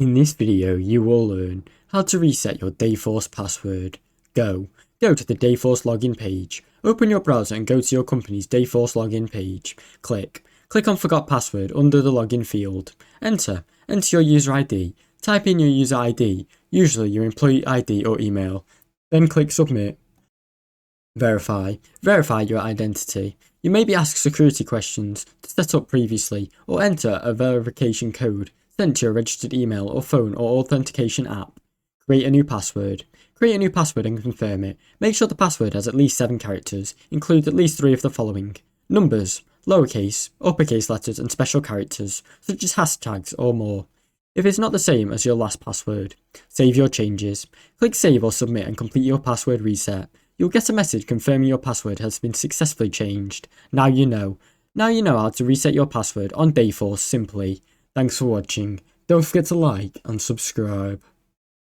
In this video, you will learn how to reset your Dayforce password. Go to the Dayforce login page. Open your browser and go to your company's Dayforce login page. Click on Forgot Password under the login field. Enter your user ID. Type in your user ID, usually your employee ID or email. Then click Submit. Verify your identity. You may be asked security questions to set up previously or enter a verification code sent to your registered email or phone or authentication app. Create a new password. Create a new password and confirm it. Make sure the password has at least 7 characters. Include at least 3 of the following: numbers, lowercase, uppercase letters and special characters, such as hashtags or more. If it's not the same as your last password, save your changes. Click Save or Submit and complete your password reset. You'll get a message confirming your password has been successfully changed. Now you know how to reset your password on Dayforce simply. Thanks for watching. Don't forget to like and subscribe.